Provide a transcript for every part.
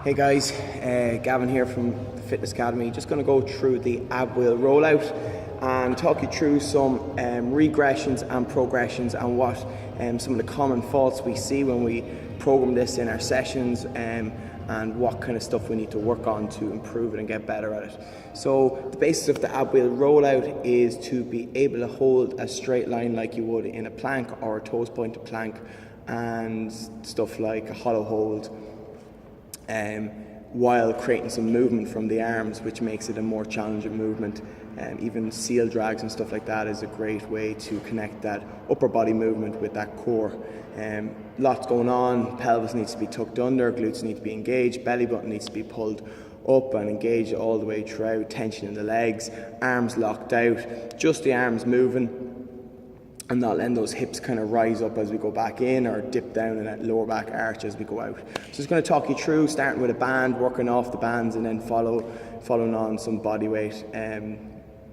Hey guys, Gavin here from the Fitness Academy. Just going to go through the ab wheel rollout and talk you through some regressions and progressions and what some of the common faults we see when we program this in our sessions and what kind of stuff we need to work on to improve it and get better at it. So the basis of the ab wheel rollout is to be able to hold a straight line like you would in a plank or a toes pointed plank, and stuff like a hollow hold, while creating some movement from the arms, which makes it a more challenging movement. Even seal drags and stuff like that is a great way to connect that upper body movement with that core. Lots going on. Pelvis needs to be tucked under, glutes need to be engaged, belly button needs to be pulled up and engaged all the way throughout, tension in the legs, arms locked out, just the arms moving, and not letting those hips kind of rise up as we go back in or dip down in that lower back arch as we go out. So it's going to talk you through starting with a band, working off the bands, and then following on some body weight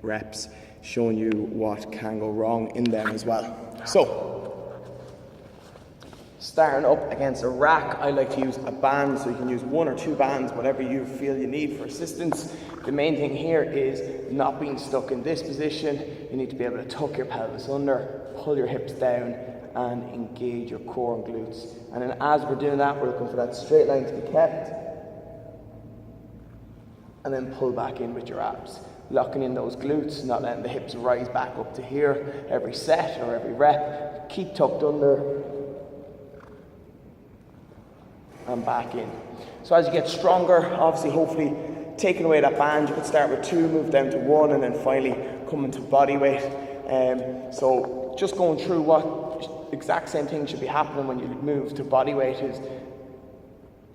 reps, showing you what can go wrong in them as well. So starting up against a rack, I like to use a band, so you can use one or two bands, whatever you feel you need for assistance. The main thing here is not being stuck in this position. You need to be able to tuck your pelvis under, pull your hips down, and engage your core and glutes. And then as we're doing that, we're looking for that straight line to be kept, and then pull back in with your abs. Locking in those glutes, not letting the hips rise back up to here every set or every rep. Keep tucked under and back in. So as you get stronger, obviously, hopefully, taking away that band, you could start with 2, move down to 1, and then finally come into body weight. So just going through what exact same thing should be happening when you move to body weight is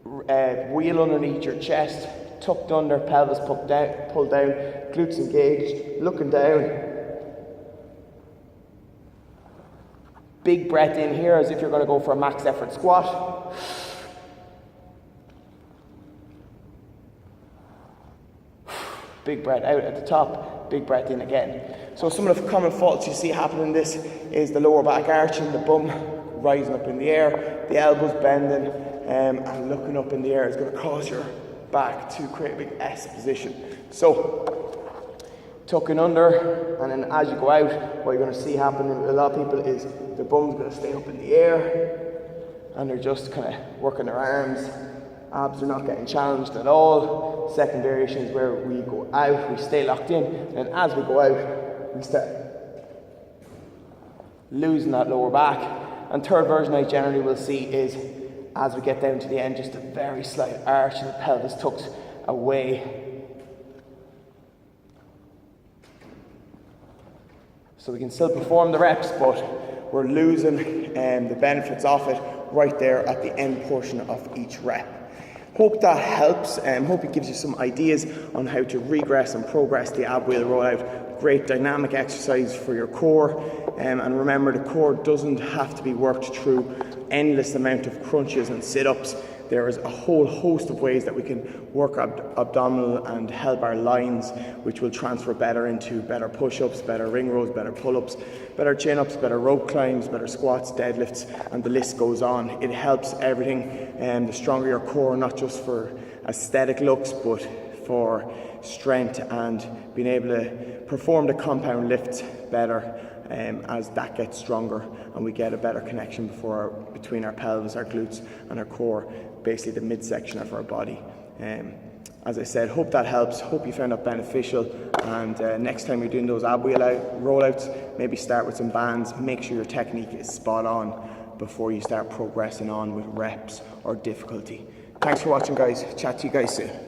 wheel underneath your chest, tucked under, pelvis pulled down, glutes engaged, looking down. Big breath in here as if you're going to go for a max effort squat. Big breath out at the top, big breath in again. So some of the common faults you see happening in this is the lower back arching, the bum rising up in the air, the elbows bending, and looking up in the air is going to cause your back to create a big S position. So tucking under, and then as you go out, what you're going to see happening with a lot of people is the bum's going to stay up in the air, and they're just kind of working their arms. Abs are not getting challenged at all. Second variation is where we go out, we stay locked in, and as we go out, we start losing that lower back. And third version I generally will see is, as we get down to the end, just a very slight arch and the pelvis tucked away. So we can still perform the reps, but we're losing the benefits of it right there at the end portion of each rep. Hope that helps, hope it gives you some ideas on how to regress and progress the ab wheel rollout. Great dynamic exercise for your core, and remember, the core doesn't have to be worked through endless amount of crunches and sit-ups. There is a whole host of ways that we can work abdominal and help our lines, which will transfer better into better push-ups, better ring rows, better pull-ups, better chin-ups, better rope climbs, better squats, deadlifts, and the list goes on. It helps everything, and the stronger your core, not just for aesthetic looks, but for strength and being able to perform the compound lifts better as that gets stronger and we get a better connection between our pelvis, our glutes, and our core, basically the midsection of our body. As I said, hope that helps, hope you found that beneficial, and next time you're doing those ab wheel rollouts, maybe start with some bands, make sure your technique is spot on before you start progressing on with reps or difficulty. Thanks for watching, guys. Chat to you guys soon.